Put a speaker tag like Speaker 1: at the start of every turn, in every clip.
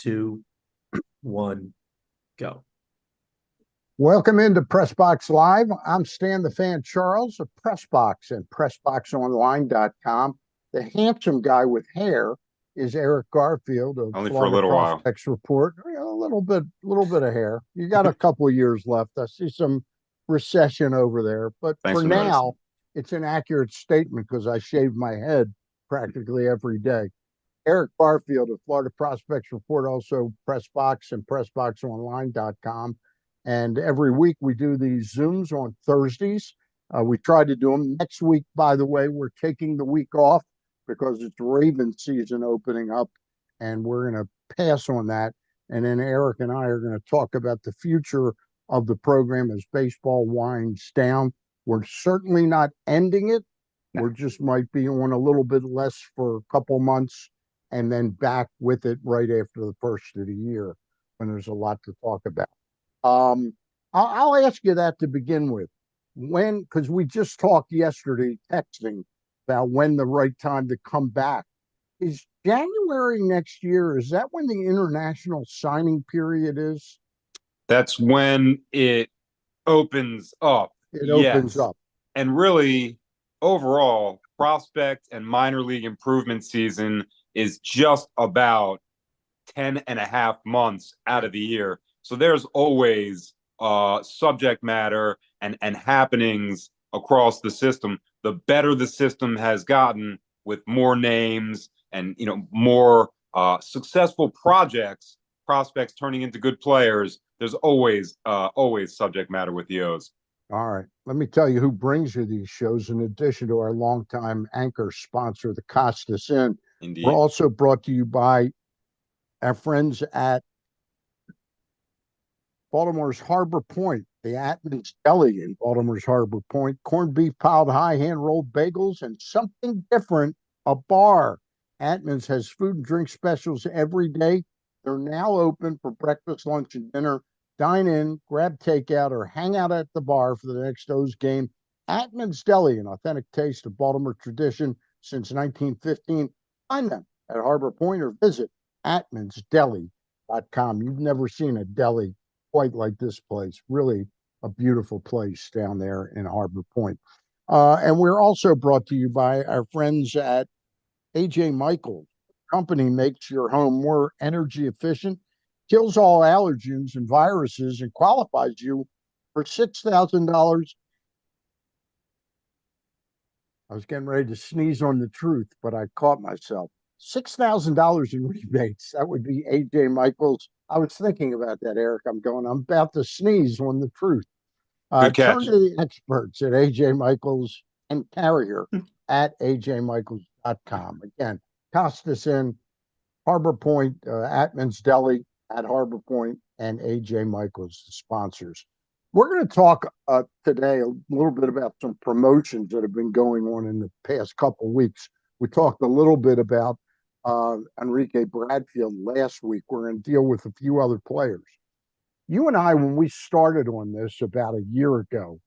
Speaker 1: 2, 1, go.
Speaker 2: Welcome into PressBox Live. I'm Stan the Fan Charles of PressBox and PressBoxOnline.com. The handsome guy with hair is Eric Garfield of
Speaker 3: Only for a
Speaker 2: Florida
Speaker 3: little while.
Speaker 2: Prospects Report. A little bit of hair. You got a couple of years left. I see some recession over there, but
Speaker 3: Thanks
Speaker 2: for
Speaker 3: for noticing.
Speaker 2: now, it's an accurate statement because I shave my head practically every day. Eric Garfield of Florida Prospects Report, also PressBox and PressBoxOnline.com. And every week we do these Zooms on Thursdays. We try to do them. Next week, by the way, we're taking the week off because it's Raven season opening up, and we're going to pass on that. And then Eric and I are going to talk about the future of the program as baseball winds down. We're certainly not ending it.
Speaker 3: No.
Speaker 2: We just might be on a little bit less for a couple months and then back with it right after the first of the year when there's a lot to talk about. I'll ask you that to begin with. Because we just talked yesterday, texting about when the right time to come back. Is January next year, is that when the international signing period is?
Speaker 3: That's when it opens up.
Speaker 2: It opens up.
Speaker 3: And really, overall, prospect and minor league improvement season is just about 10 and a half months out of the year. So there's always subject matter and happenings across the system. The better the system has gotten with more names and more successful prospects turning into good players, there's always subject matter with the O's.
Speaker 2: All right. Let me tell you who brings you these shows in addition to our longtime anchor sponsor, the Costas Inn.
Speaker 3: Indeed.
Speaker 2: We're also brought to you by our friends at Baltimore's Harbor Point, the Atman's Deli in Baltimore's Harbor Point, corned beef piled high, hand-rolled bagels, and something different, a bar. Atman's has food and drink specials every day. They're now open for breakfast, lunch, and dinner. Dine in, grab takeout, or hang out at the bar for the next O's game. Atman's Deli, an authentic taste of Baltimore tradition since 1915. Find them at Harbor Point or visit atmansdeli.com. You've never seen a deli quite like this place. Really a beautiful place down there in Harbor Point. And we're also brought to you by our friends at A.J. Michaels. The company makes your home more energy efficient, kills all allergens and viruses, and qualifies you for $6,000. I was getting ready to sneeze on the truth, but I caught myself. $6,000 in rebates. That would be A.J. Michaels. I was thinking about that, Eric. I'm about to sneeze on the truth.
Speaker 3: Good catch.
Speaker 2: Turn to the experts at A.J. Michaels and Carrier at ajmichaels.com. Again, Costas Inn, Harbor Point, Atman's Deli at Harbor Point, and A.J. Michaels, the sponsors. We're going to talk today a little bit about some promotions that have been going on in the past couple of weeks. We talked a little bit about Enrique Bradfield last week. We're going to deal with a few other players. You and I, when we started on this about a year ago,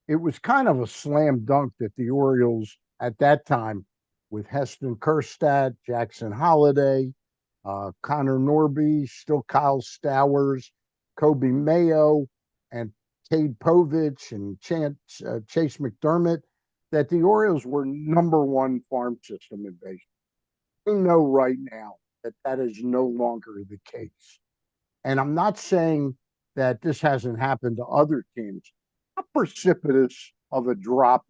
Speaker 2: it was kind of a slam dunk that the Orioles at that time, with Heston Kjerstad, Jackson Holliday, Connor Norby, still Kyle Stowers, Kobe Mayo, and Cade Povich and Chase McDermott, that the Orioles were number one farm system in baseball. We know right now that that is no longer the case. And I'm not saying that this hasn't happened to other teams. How precipitous of a drop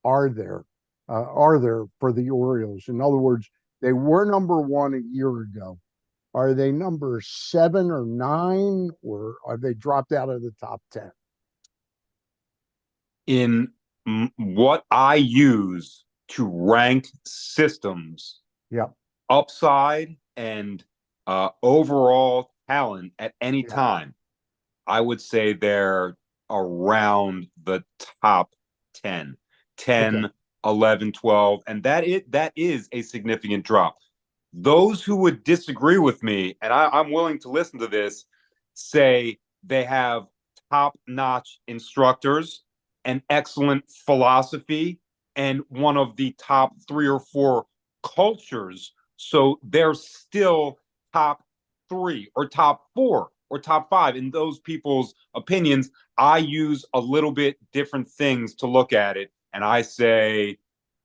Speaker 2: are there for the Orioles? In other words, they were number one a year ago. Are they number 7 or 9, or are they dropped out of the top 10?
Speaker 3: In what I use to rank systems, upside and overall talent at any time, I would say they're around the top 10, 11, 12, and that is a significant drop. Those who would disagree with me, and I'm willing to listen to this, say they have top-notch instructors, an excellent philosophy, and one of the top 3 or 4 cultures. So they're still top 3 or top 4 or top 5 in those people's opinions. I use a little bit different things to look at it, and I say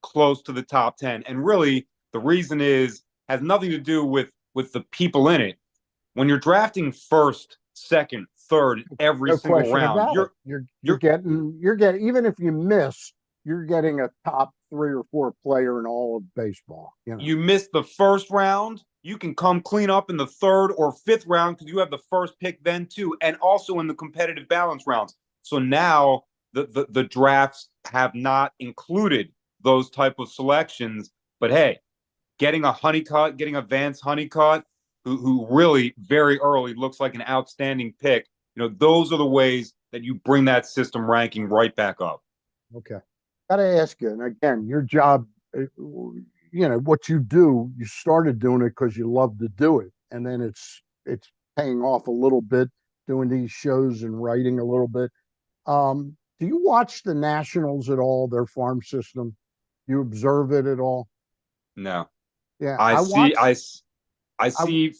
Speaker 3: close to the top 10. And really, the reason has nothing to do with the people in it. When you're drafting first, second, third, every
Speaker 2: No
Speaker 3: single
Speaker 2: question
Speaker 3: round,
Speaker 2: about it. You're getting even if you miss, you're getting a top 3 or 4 player in all of baseball.
Speaker 3: You miss the first round, you can come clean up in the 3rd or 5th round because you have the first pick then too, and also in the competitive balance rounds. So now the drafts have not included those type of selections. But hey, getting a Honeycutt, getting a Vance Honeycutt, who really very early looks like an outstanding pick. Those are the ways that you bring that system ranking right back up.
Speaker 2: Okay. Got to ask you, and again, your job, what you do, you started doing it because you love to do it. And then it's paying off a little bit doing these shows and writing a little bit. Do you watch the Nationals at all, their farm system? You observe it at all?
Speaker 3: No.
Speaker 2: Yeah.
Speaker 3: I see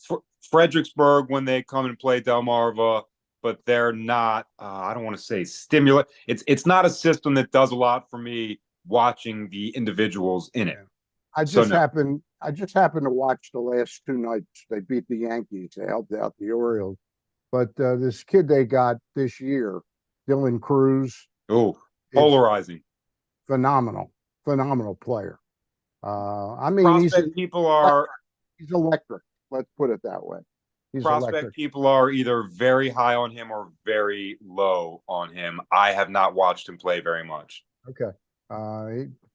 Speaker 3: Fredericksburg when they come and play Delmarva, but they're not, I don't want to say stimulant. It's not a system that does a lot for me watching the individuals in it.
Speaker 2: I just happened to watch the last 2 nights. They beat the Yankees. They helped out the Orioles. But this kid they got this year, Dylan Cruz.
Speaker 3: Oh, polarizing.
Speaker 2: Phenomenal player. I mean, he's electric. Let's put it that way.
Speaker 3: Prospect people are either very high on him or very low on him. I have not watched him play very much.
Speaker 2: Okay.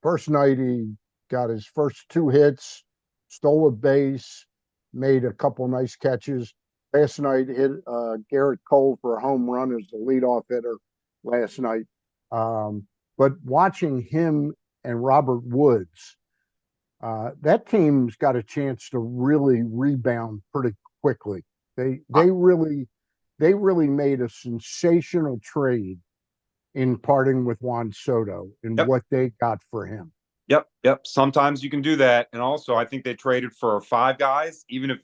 Speaker 2: First night he got his first 2 hits, stole a base, made a couple nice catches. Last night hit Garrett Cole for a home run as the leadoff hitter last night. But watching him and Robert Woods, that team's got a chance to really rebound pretty quickly. They really made a sensational trade in parting with Juan Soto and what they got for him.
Speaker 3: Yep. Sometimes you can do that. And also, I think they traded for 5 guys, even if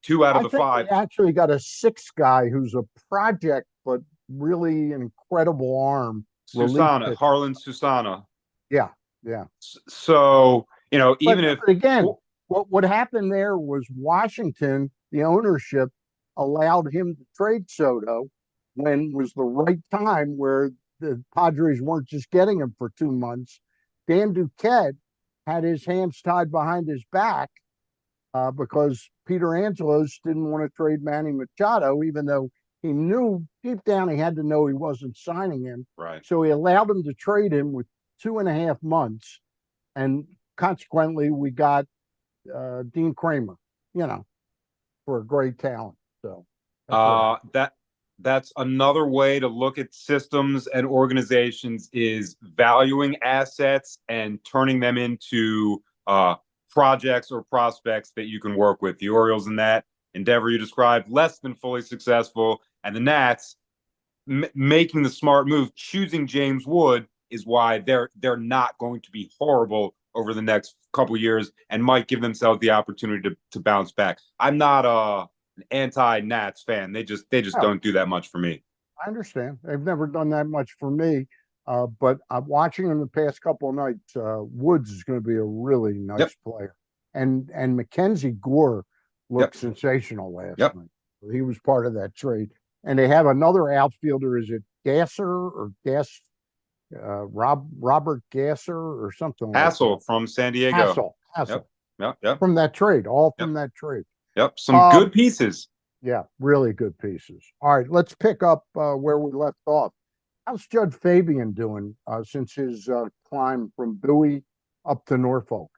Speaker 3: 2 out of the 5.
Speaker 2: They actually got a 6th guy who's a project, but really incredible arm.
Speaker 3: Harlan Susana.
Speaker 2: Yeah.
Speaker 3: So, but
Speaker 2: again, what happened there was Washington, the ownership, allowed him to trade Soto when was the right time where the Padres weren't just getting him for 2 months. Dan Duquette had his hands tied behind his back because Peter Angelos didn't want to trade Manny Machado, even though he knew deep down he had to know he wasn't signing him.
Speaker 3: Right.
Speaker 2: So he allowed him to trade him with 2.5 months. And consequently, we got Dean Kramer, for a great talent. So
Speaker 3: that's another way to look at systems and organizations is valuing assets and turning them into projects or prospects that you can work with. The Orioles in that endeavor you described, less than fully successful, and the Nats making the smart move, choosing James Wood is why they're not going to be horrible over the next couple years and might give themselves the opportunity to bounce back. I'm not an anti-Nats fan. They just don't do that much for me.
Speaker 2: I understand. They've never done that much for me. But I'm watching them the past couple of nights. Woods is going to be a really nice player. And Mackenzie Gore looked sensational last night. He was part of that trade. And they have another outfielder. Is it Gasser or Robert Gasser or something
Speaker 3: Hassel
Speaker 2: like that?
Speaker 3: from San Diego.
Speaker 2: Hassel.
Speaker 3: Yep.
Speaker 2: From that trade, from that trade.
Speaker 3: Yep. Some good pieces.
Speaker 2: Yeah, really good pieces. All right, let's pick up where we left off. How's Judge Fabian doing since his climb from Bowie up to Norfolk?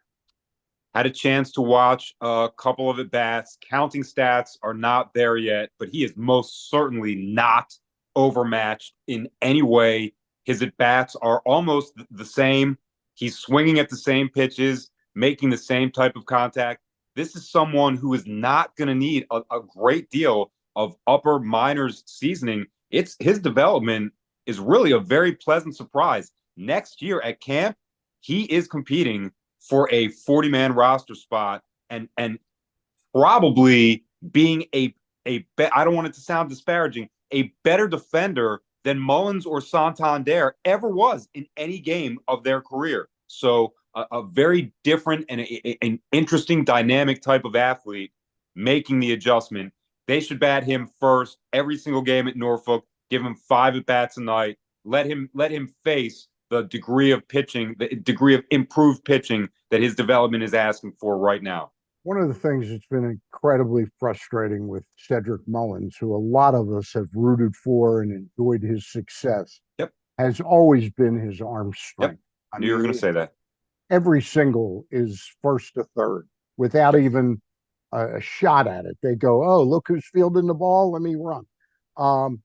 Speaker 3: Had a chance to watch a couple of at-bats. Counting stats are not there yet, but he is most certainly not overmatched in any way. His at-bats are almost the same. He's swinging at the same pitches, making the same type of contact. This is someone who is not going to need a great deal of upper minors seasoning. His development is really a very pleasant surprise. Next year at camp, he is competing for a 40-man roster spot and probably being I don't want it to sound disparaging, a better defender than Mullins or Santander ever was in any game of their career. So a very different and an interesting dynamic type of athlete making the adjustment. They should bat him first every single game at Norfolk, give him 5 at bats a night, let him face the degree of pitching, the degree of improved pitching that his development is asking for right now.
Speaker 2: One of the things that's been incredibly frustrating with Cedric Mullins, who a lot of us have rooted for and enjoyed his success, has always been his arm strength.
Speaker 3: I knew you were going to say that.
Speaker 2: Every single is first to third without even a shot at it. They go, oh, look who's fielding the ball. Let me run.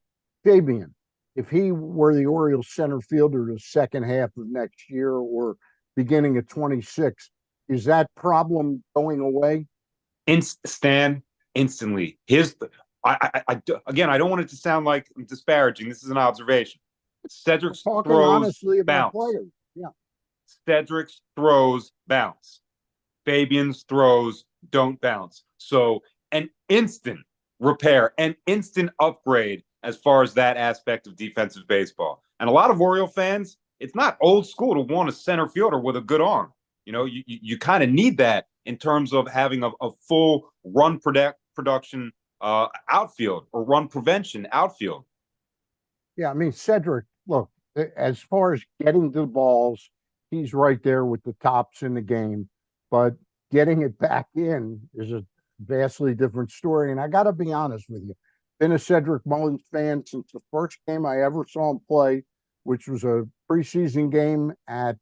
Speaker 2: Fabian, if he were the Orioles center fielder the second half of next year or beginning of 26, is that problem going away?
Speaker 3: Stan, instantly. Again, I don't want it to sound like I'm disparaging. This is an observation. Cedric's throws
Speaker 2: honestly about
Speaker 3: bounce.
Speaker 2: Players. Yeah.
Speaker 3: Cedric's throws bounce. Fabian's throws don't bounce. So an instant repair, an instant upgrade as far as that aspect of defensive baseball. And a lot of Oriole fans, it's not old school to want a center fielder with a good arm. You know, you kind of need that in terms of having a full run production outfield or run prevention outfield.
Speaker 2: Yeah, I mean, Cedric, look, as far as getting to the balls, he's right there with the tops in the game. But getting it back in is a vastly different story. And I got to be honest with you, been a Cedric Mullins fan since the first game I ever saw him play, which was a preseason game at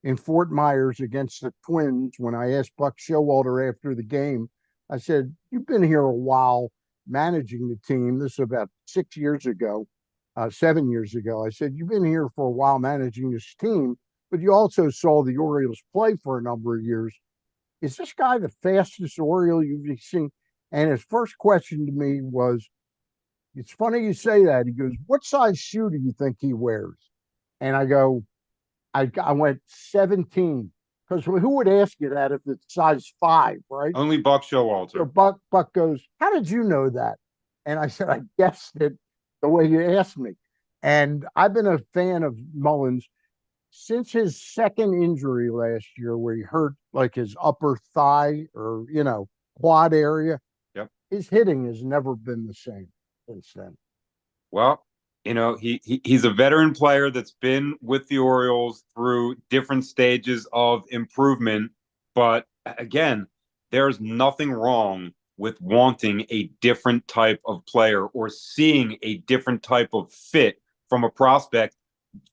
Speaker 2: in Fort Myers against the Twins. When I asked Buck Showalter after the game, I said, you've been here a while managing the team. This is about 6 years ago, 7 years ago. I said, you've been here for a while managing this team, but you also saw the Orioles play for a number of years. Is this guy the fastest Oriole you've seen? And his first question to me was, it's funny you say that. He goes, what size shoe do you think he wears? And I go, I went 17, because who would ask you that if it's size 5, right?
Speaker 3: Only Buck Showalter.
Speaker 2: So Buck goes, how did you know that? And I said, I guessed it the way you asked me. And I've been a fan of Mullins since his second injury last year, where he hurt like his upper thigh or, quad area.
Speaker 3: Yep.
Speaker 2: His hitting has never been the same since then.
Speaker 3: Well, he's a veteran player that's been with the Orioles through different stages of improvement. But again, there's nothing wrong with wanting a different type of player or seeing a different type of fit from a prospect.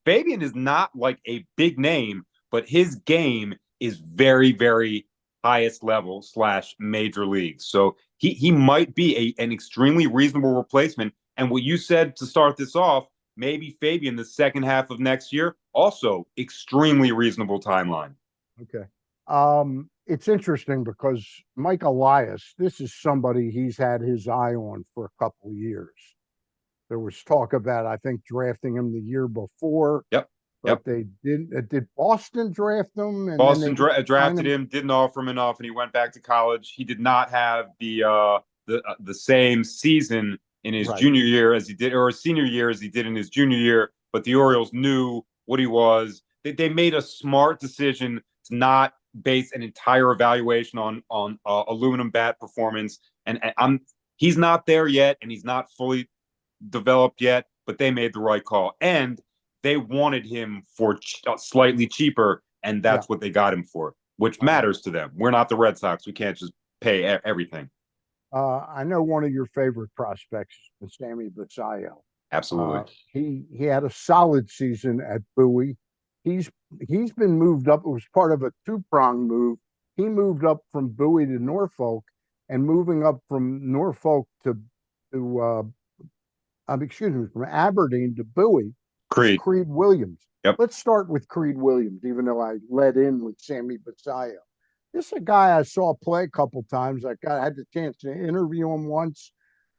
Speaker 3: Fabian is not like a big name, but his game is very, very highest level / major league. So he might be an extremely reasonable replacement. And what you said to start this off, maybe Fabian the second half of next year, also extremely reasonable timeline.
Speaker 2: Okay. It's interesting because Mike Elias, this is somebody he's had his eye on for a couple of years. There was talk about, I think, drafting him the year before.
Speaker 3: Yep.
Speaker 2: But they didn't. Did Boston draft him? And
Speaker 3: Boston drafted him, didn't offer him enough, and he went back to college. He did not have the same season in his junior year as he did, or his senior year as he did in his junior year. But the Orioles knew what he was. They made a smart decision to not base an entire evaluation on aluminum bat performance. And he's not there yet, and he's not fully developed yet. But they made the right call, and they wanted him for slightly cheaper, and that's what they got him for, which matters to them. We're not the Red Sox. We can't just pay everything.
Speaker 2: I know one of your favorite prospects is Sammy Basayo.
Speaker 3: Absolutely.
Speaker 2: He had a solid season at Bowie. He's been moved up. It was part of a two-pronged move. He moved up from Bowie to Norfolk, and moving up from Norfolk from Aberdeen to Bowie. Creed Williams.
Speaker 3: Yep.
Speaker 2: Let's start with Creed Williams, even though I led in with Sammy Basayo. This is a guy I saw play a couple times. I had the chance to interview him once.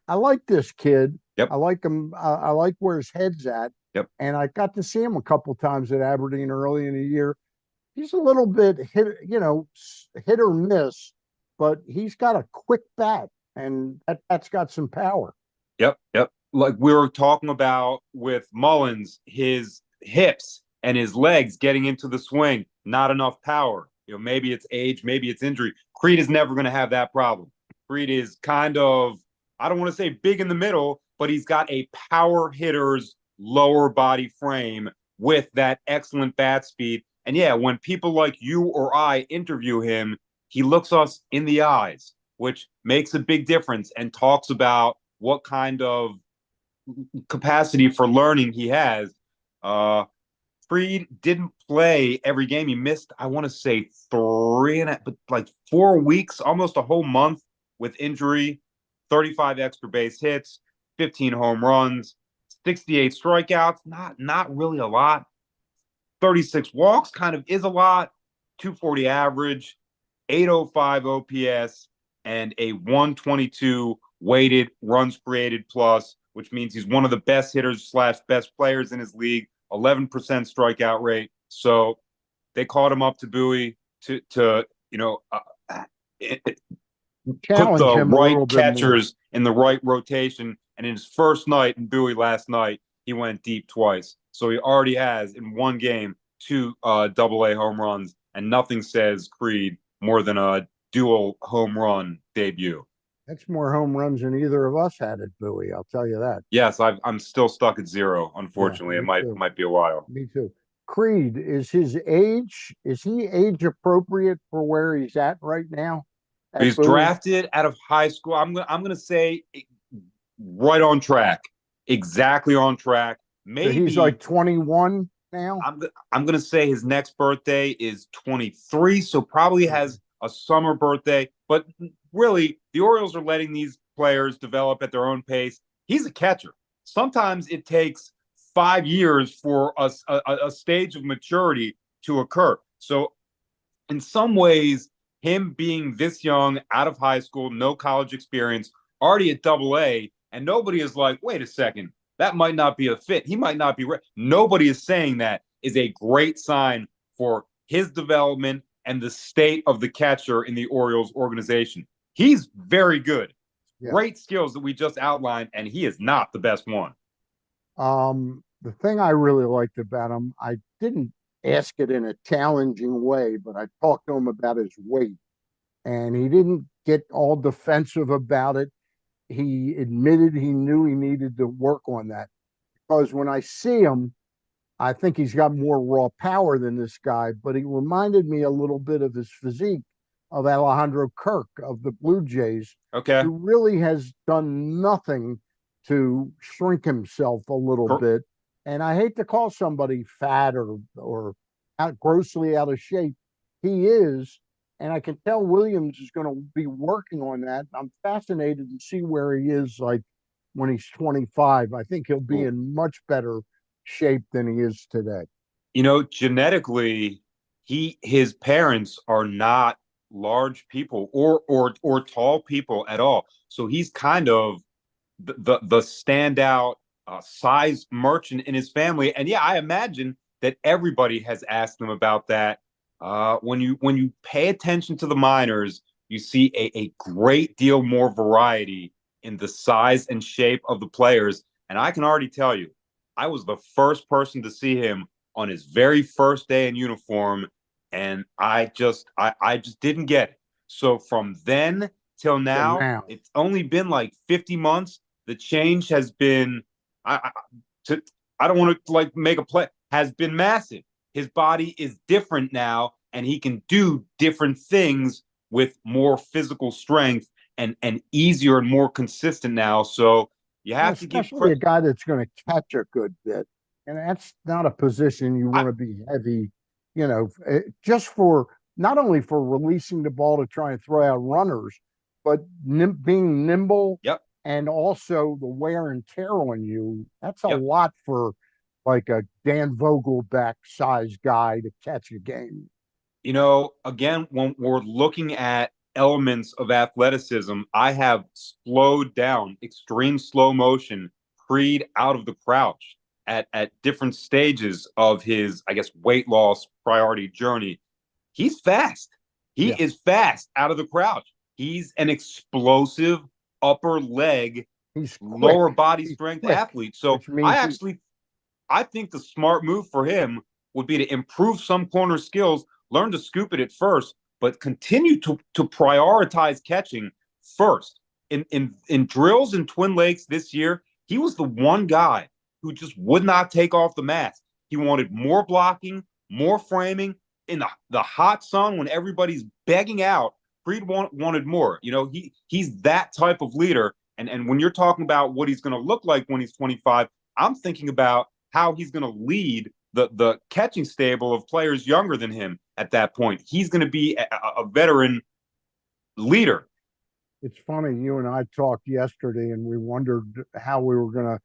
Speaker 2: I like this kid.
Speaker 3: Yep.
Speaker 2: I like him. I like where his head's at.
Speaker 3: Yep.
Speaker 2: And I got to see him a couple times at Aberdeen early in the year. He's a little bit hit or miss, but he's got a quick bat. and that's got some power.
Speaker 3: Yep, yep. Like we were talking about with Mullins, his hips and his legs getting into the swing, not enough power. Maybe it's age, maybe it's injury. Creed is never going to have that problem. Creed is kind of, I don't want to say big in the middle, but he's got a power hitter's lower body frame with that excellent bat speed. And yeah, when people like you or I interview him, he looks us in the eyes, which makes a big difference and talks about what kind of capacity for learning he has. Freed didn't play every game. He missed, I want to say, but like 4 weeks, almost a whole month with injury, 35 extra base hits, 15 home runs, 68 strikeouts, not really a lot. 36 walks kind of is a lot. 240 average, 805 OPS, and a 122 weighted runs created plus, which means he's one of the best hitters / best players in his league. 11% strikeout rate. So they called him up to Bowie to put
Speaker 2: Challenge
Speaker 3: the
Speaker 2: him a
Speaker 3: right
Speaker 2: little bit more.
Speaker 3: catchers in the right rotation. And in his first night in Bowie last night, he went deep twice. So he already has in one game 2 AA home runs, and nothing says Creed more than a dual home run debut.
Speaker 2: That's more home runs than either of us had at Bowie. I'll tell you that.
Speaker 3: Yes, I'm still stuck at 0. Unfortunately,
Speaker 2: Yeah,
Speaker 3: it might be a while.
Speaker 2: Me too. Creed, is he age appropriate for where he's at right now?
Speaker 3: He's
Speaker 2: Bowie?
Speaker 3: drafted out of high school. I'm gonna say right on track, exactly on track. Maybe
Speaker 2: so he's like 21 now.
Speaker 3: I'm gonna say his next birthday is 23, so probably has a summer birthday. But really, the Orioles are letting these players develop at their own pace. He's a catcher. Sometimes it takes 5 years for a stage of maturity to occur. So in some ways, him being this young, out of high school, no college experience, already at AA, and nobody is like, wait a second, that might not be a fit. He might not be ready. Nobody is saying that is a great sign for his development and the state of the catcher in the Orioles organization. He's very good. Yeah. Great skills that we just outlined, and he is not the best one.
Speaker 2: The thing I really liked about him, I didn't ask it in a challenging way, but I talked to him about his weight, and he didn't get all defensive about it. He admitted he knew he needed to work on that, because when I see him, I think he's got more raw power than this guy, but he reminded me a little bit of his physique of Alejandro Kirk of the Blue Jays, who really has done nothing to shrink himself a little bit. And I hate to call somebody fat or grossly out of shape. He is, and I can tell Williams is going to be working on that. I'm fascinated to see where he is like when he's 25. I think he'll be in much better shape than he is today.
Speaker 3: Genetically, his parents are not large people or tall people at all. So he's kind of the standout size merchant in his family. And yeah, I imagine that everybody has asked him about that. When you pay attention to the minors, you see a great deal more variety in the size and shape of the players. And I can already tell you, I was the first person to see him on his very first day in uniform, and I just didn't get it. So from then till now, it's only been like 50 months. The change has been, I don't want to like make a play, has been massive. His body is different now, and he can do different things with more physical strength and easier and more consistent now. So you have to give
Speaker 2: especially a guy that's going to catch a good bit, and that's not a position you want to be heavy, just for not only for releasing the ball to try and throw out runners, but being nimble.
Speaker 3: Yep.
Speaker 2: And also the wear and tear on you. That's a lot for like a Dan Vogelback size guy to catch a game.
Speaker 3: Again, when we're looking at elements of athleticism, I have slowed down, extreme slow motion, Creed out of the crouch at different stages of his, I guess, weight loss priority journey. He's fast. He is fast out of the crouch. He's an explosive upper leg,
Speaker 2: He's
Speaker 3: lower
Speaker 2: quick.
Speaker 3: body
Speaker 2: He's
Speaker 3: strength
Speaker 2: quick,
Speaker 3: athlete. So
Speaker 2: which means
Speaker 3: I think the smart move for him would be to improve some corner skills, learn to scoop it at first, but continue to prioritize catching first. In drills in Twin Lakes this year, he was the one guy who just would not take off the mask. He wanted more blocking, more framing. In the hot sun when everybody's begging out, Freed wanted more. You know, he's that type of leader. And when you're talking about what he's going to look like when he's 25, I'm thinking about how he's going to lead the catching stable of players younger than him at that point. He's going to be a veteran leader.
Speaker 2: it's funny. You and I talked yesterday, and we wondered how we were going to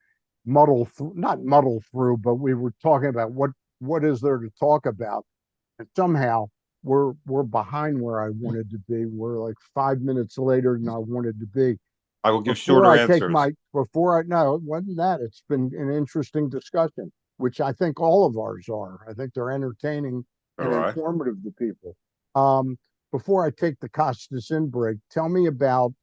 Speaker 2: muddle through, not muddle through, but we were talking about what is there to talk about, and somehow we're behind where I wanted to be. We're like 5 minutes later than I wanted to be.
Speaker 3: I will give shorter answers.
Speaker 2: Before I no, it wasn't that. It's been an interesting discussion, which I think all of ours are. I think they're entertaining and informative to people. Before I take the Costas in break, tell me about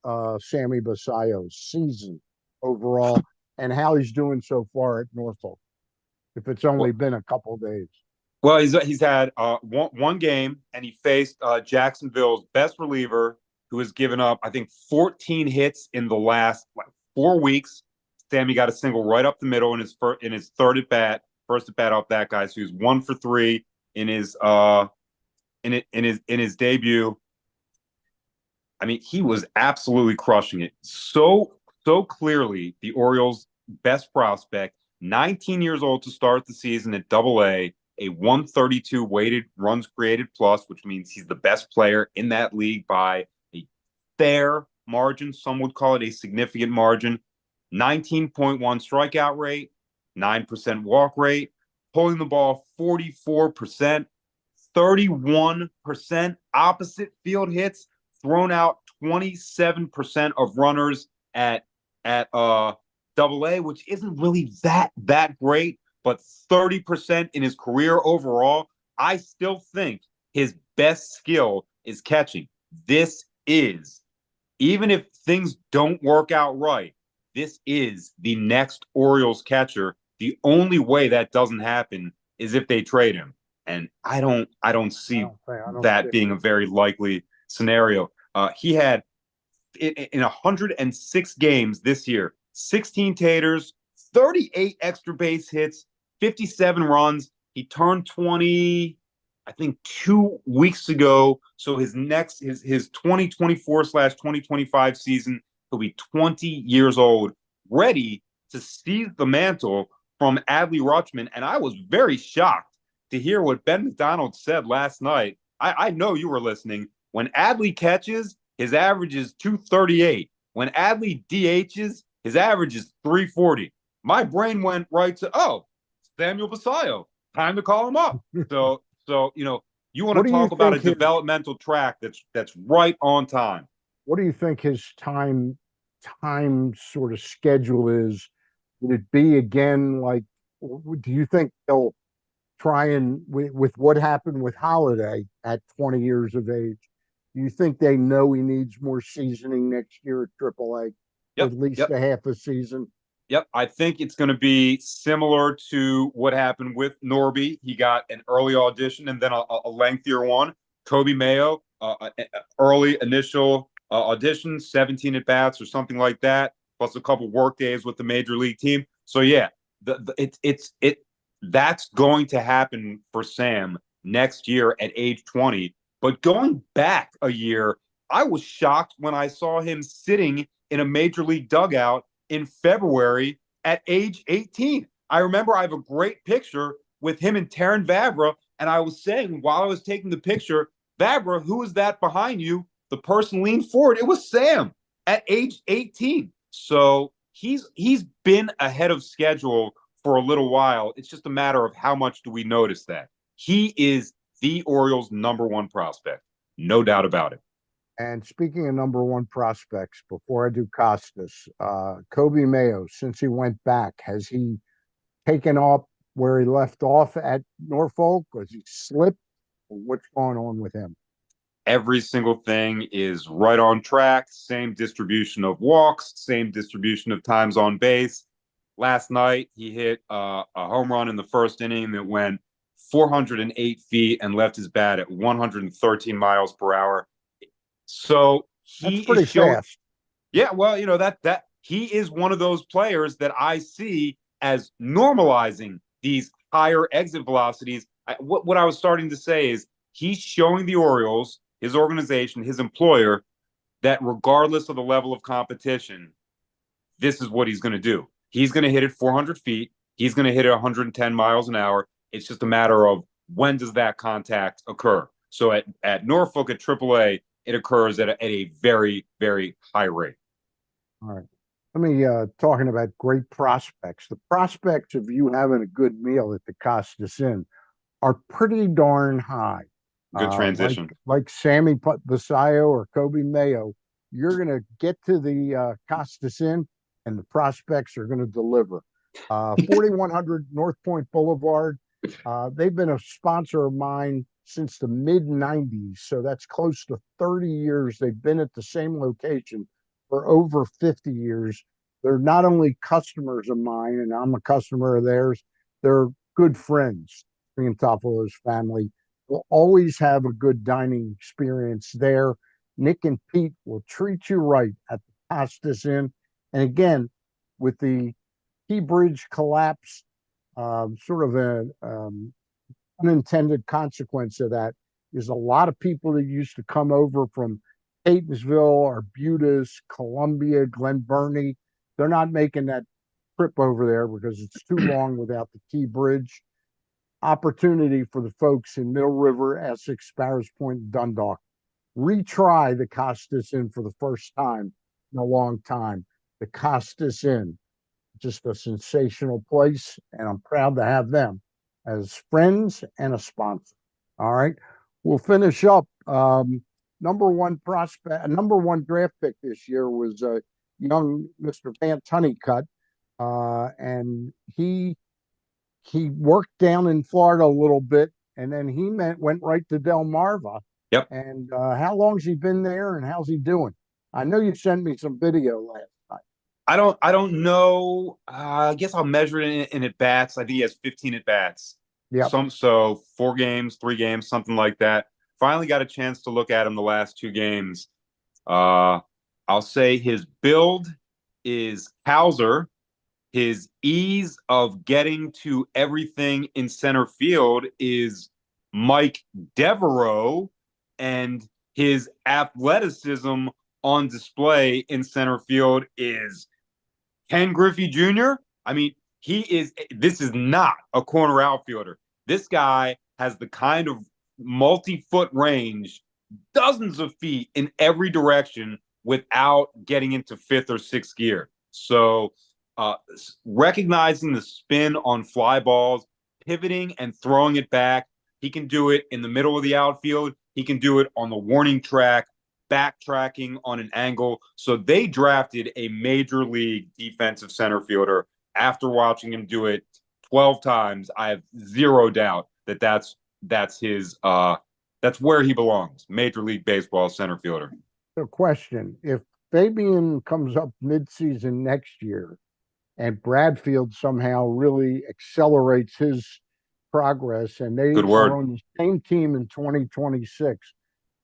Speaker 2: Sammy Basayo's season overall and how he's doing so far at Norfolk, if it's only been a couple of days.
Speaker 3: Well, he's had one game, and he faced Jacksonville's best reliever, who has given up, I think, 14 hits in the last 4 weeks. Sammy got a single right up the middle in his first at bat off that guy. So he was 1 for 3 in his debut. I mean, he was absolutely crushing it. So clearly the Orioles' best prospect, 19 years old to start the season at Double-A, a 132 weighted runs created plus, which means he's the best player in that league by a fair margin. Some would call it a significant margin. 19.1 strikeout rate, 9% walk rate, pulling the ball 44%, 31% opposite field hits, thrown out 27% of runners at Double-A, which isn't really that great, but 30% in his career overall. I still think his best skill is catching. This is, even if things don't work out right, this is the next Orioles catcher. The only way that doesn't happen is if they trade him. And I don't see that being a very likely scenario. He had in 106 games this year, 16 taters, 38 extra base hits, 57 runs. He turned 20, I think, 2 weeks ago. So his 2024/2025 season, he'll be 20 years old, ready to seize the mantle from Adley Rutschman. And I was very shocked to hear what Ben McDonald said last night. I know you were listening. When Adley catches, his average is 238. When Adley DHs, his average is 340. My brain went right to, Samuel Basayo, time to call him up. So you want to talk about a developmental track that's right on time.
Speaker 2: What do you think his time sort of schedule is? Would it be again like? Do you think they'll try and with what happened with Holiday at 20 years of age? Do you think they know he needs more seasoning next year at AAA, at least a half a season?
Speaker 3: Yep, I think it's going to be similar to what happened with Norby. He got an early audition and then a lengthier one. Kobe Mayo, early initial audition, 17 at bats or something like that, plus a couple work days with the major league team. So yeah, that's going to happen for Sam next year at age 20. But going back a year, I was shocked when I saw him sitting in a major league dugout in February at age 18. I remember I have a great picture with him and Terrin Vavra, and I was saying while I was taking the picture, Vavra, who is that behind you? The person leaned forward. It was Sam at age 18. So he's been ahead of schedule for a little while. It's just a matter of how much do we notice that. He is the Orioles' #1 prospect. No doubt about it.
Speaker 2: And speaking of #1 prospects, before I do Costas, Kobe Mayo, since he went back, has he taken up where he left off at Norfolk? Was he slipped? What's going on with him?
Speaker 3: Every single thing is right on track. Same distribution of walks, same distribution of times on base. Last night, he hit a home run in the first inning that went 408 feet and left his bat at 113 miles per hour. So he
Speaker 2: That's pretty
Speaker 3: is showing.
Speaker 2: fast.
Speaker 3: Yeah, well, that he is one of those players that I see as normalizing these higher exit velocities. What I was starting to say is he's showing the Orioles, his organization, his employer, that regardless of the level of competition, this is what he's going to do. He's going to hit it 400 feet. He's going to hit it 110 miles an hour. It's just a matter of when does that contact occur. So at Norfolk, at AAA, it occurs at a very, very high rate.
Speaker 2: All right. Let me talking about great prospects. The prospects of you having a good meal at the Costas Inn are pretty darn high.
Speaker 3: Good transition.
Speaker 2: Like Sammy Basayo or Kobe Mayo, you're going to get to the Costas Inn, and the prospects are going to deliver. 4100 North Point Boulevard. They've been a sponsor of mine since the mid 90s, so that's close to 30 years. They've been at the same location for over 50 years. They're not only customers of mine, and I'm a customer of theirs, they're good friends. Triantafolo's family will always have a good dining experience there. Nick and Pete will treat you right at the Costas Inn. And again, with the Key Bridge collapse, sort of an unintended consequence of that is a lot of people that used to come over from Catonsville, Arbutus, Columbia, Glen Burnie, they're not making that trip over there because it's too long without the Key Bridge. Opportunity for the folks in Mill River, Essex, Sparrows Point, and Dundalk. Retry the Costas Inn for the first time in a long time. The Costas Inn, just a sensational place, and I'm proud to have them as friends and a sponsor. All right, we'll finish up. Number one draft pick this year was young Mr. Vance Honeycutt, and he worked down in Florida a little bit, and then he went right to Delmarva.
Speaker 3: Yep.
Speaker 2: And how long's he been there, and how's he doing? I know you sent me some video last night.
Speaker 3: I don't know. I guess I'll measure it in at bats. I think he has 15 at bats.
Speaker 2: Yeah.
Speaker 3: So 4 games, 3 games, something like that. Finally got a chance to look at him the last 2 games. I'll say his build is Hauser. His ease of getting to everything in center field is Mike Devereaux, and his athleticism on display in center field is Ken Griffey Jr. I mean, this is not a corner outfielder. This guy has the kind of multi-foot range, dozens of feet in every direction without getting into 5th or 6th gear. So recognizing the spin on fly balls, pivoting and throwing it back. He can do it in the middle of the outfield. He can do it on the warning track, backtracking on an angle. So they drafted a major league defensive center fielder. After watching him do it 12 times, I have zero doubt that that's where he belongs. Major League Baseball center fielder.
Speaker 2: So question, if Fabian comes up midseason next year and Bradfield somehow really accelerates his progress and they are on the same team in 2026,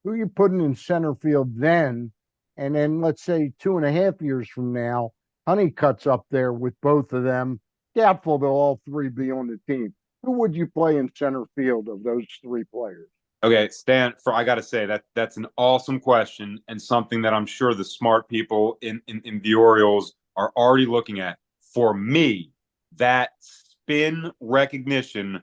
Speaker 2: who are you putting in center field then? And then let's say 2.5 years from now, Honeycutt's up there with both of them. Doubtful they'll all 3 be on the team. Who would you play in center field of those 3 players?
Speaker 3: Okay, Stan, I got to say that's an awesome question and something that I'm sure the smart people in the Orioles are already looking at. For me, that spin recognition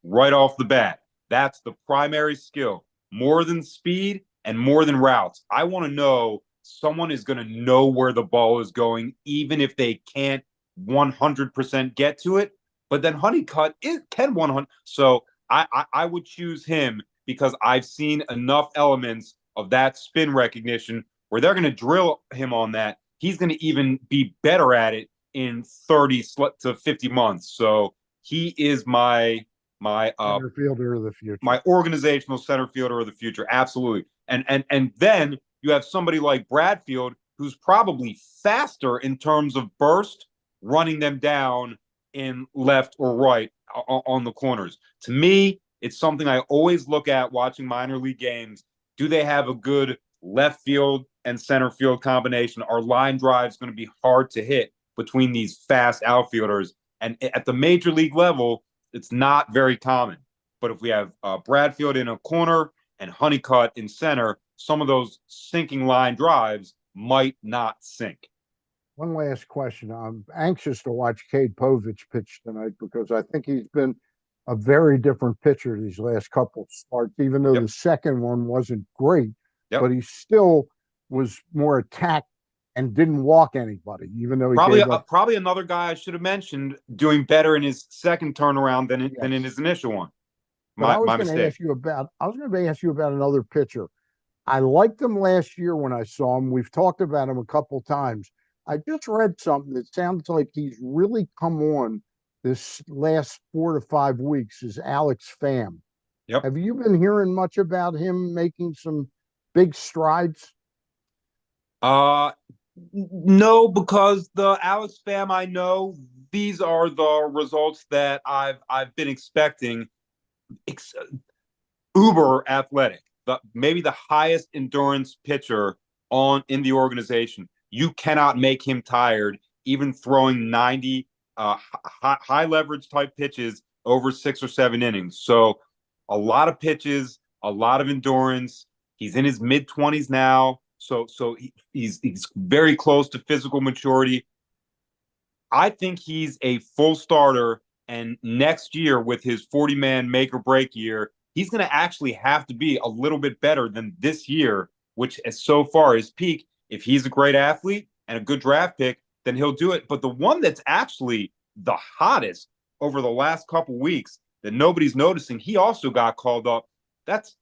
Speaker 3: right off the bat, that's the primary skill, more than speed and more than routes. I want to know someone is going to know where the ball is going, even if they can't 100% get to it. But then Honeycutt can 100%. So I would choose him because I've seen enough elements of that spin recognition where they're going to drill him on that. He's going to even be better at it in 30 to 50 months. So he is my
Speaker 2: center fielder of the future.
Speaker 3: My organizational center fielder of the future. Absolutely. And then you have somebody like Bradfield, who's probably faster in terms of burst, running them down in left or right on the corners. To me, it's something I always look at watching minor league games. Do they have a good left field and center field combination? Are line drives going to be hard to hit between these fast outfielders? And at the major league level, it's not very common. But if we have Bradfield in a corner and Honeycutt in center, some of those sinking line drives might not sink.
Speaker 2: One last question. I'm anxious to watch Cade Povich pitch tonight because I think he's been a very different pitcher these last couple of starts, even though the second one wasn't great, but he still was more attacked and didn't walk anybody, even though he
Speaker 3: probably another guy I should have mentioned doing better in his second turnaround than in his initial one.
Speaker 2: I was going to ask you about another pitcher. I liked him last year when I saw him. We've talked about him a couple times. I just read something that sounds like he's really come on this last 4 to 5 weeks. Is Alex Pham?
Speaker 3: Yep.
Speaker 2: Have you been hearing much about him making some big strides?
Speaker 3: No, because the Alex Pham I know, these are the results that I've been expecting. Uber athletic, maybe the highest endurance pitcher in the organization. You cannot make him tired, even throwing 90 high leverage type pitches over 6 or 7 innings. So a lot of pitches, a lot of endurance. He's in his mid-20s now, so he's very close to physical maturity. I think he's a full starter, and next year with his 40-man make or break year, he's going to actually have to be a little bit better than this year, which is so far his peak. If he's a great athlete and a good draft pick, then he'll do it. But the one that's actually the hottest over the last couple weeks that nobody's noticing, he also got called up. That's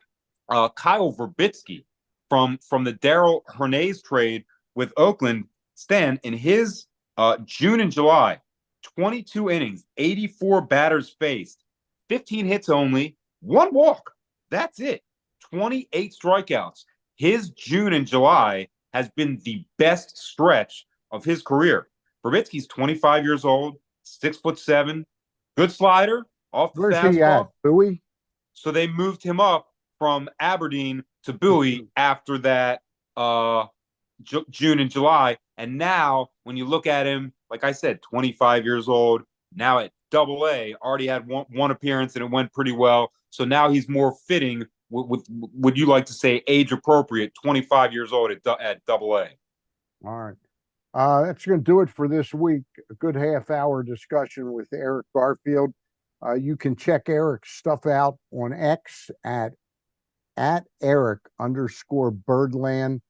Speaker 3: Kyle Verbitsky from the Darrell Hernandez trade with Oakland. Stan, in his June and July, 22 innings, 84 batters faced, 15 hits only, 1 walk. That's it. 28 strikeouts. His June and July has been the best stretch of his career. Verbitsky's 25 years old, 6'7", good slider, off the fastball.
Speaker 2: Where's he at? Bowie?
Speaker 3: So they moved him up from Aberdeen to Bowie after that June and July. And now when you look at him, like I said, 25 years old, now at Double-A, already had one appearance and it went pretty well. So now he's more fitting with would you like to say age appropriate, 25 years old at Double-A.
Speaker 2: All right. That's going to do it for this week. A good half-hour discussion with Eric Garfield. You can check Eric's stuff out on X at Eric_Birdland.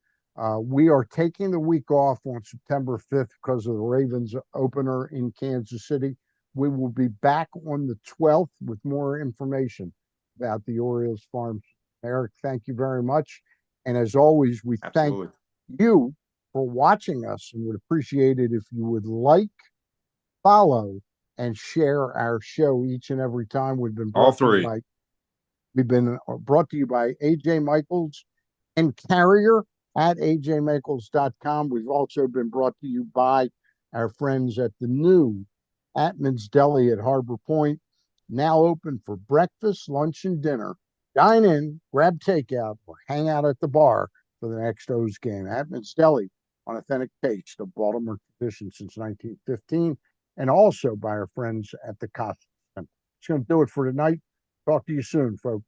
Speaker 2: We are taking the week off on September 5th because of the Ravens opener in Kansas City. We will be back on the 12th with more information about the Orioles farm. Eric, thank you very much. And as always, we thank you for watching us and would appreciate it if you would like, follow, and share our show each and every time. We've been brought to you by AJ Michaels and Carrier at ajmichaels.com. We've also been brought to you by our friends at the new Atman's Deli at Harbor Point, now open for breakfast, lunch, and dinner. Dine in, grab takeout, or hang out at the bar for the next O's game. Atman's Deli, on authentic taste of Baltimore tradition since 1915, and also by our friends at the Costa Center. It's going to do it for tonight. Talk to you soon, folks.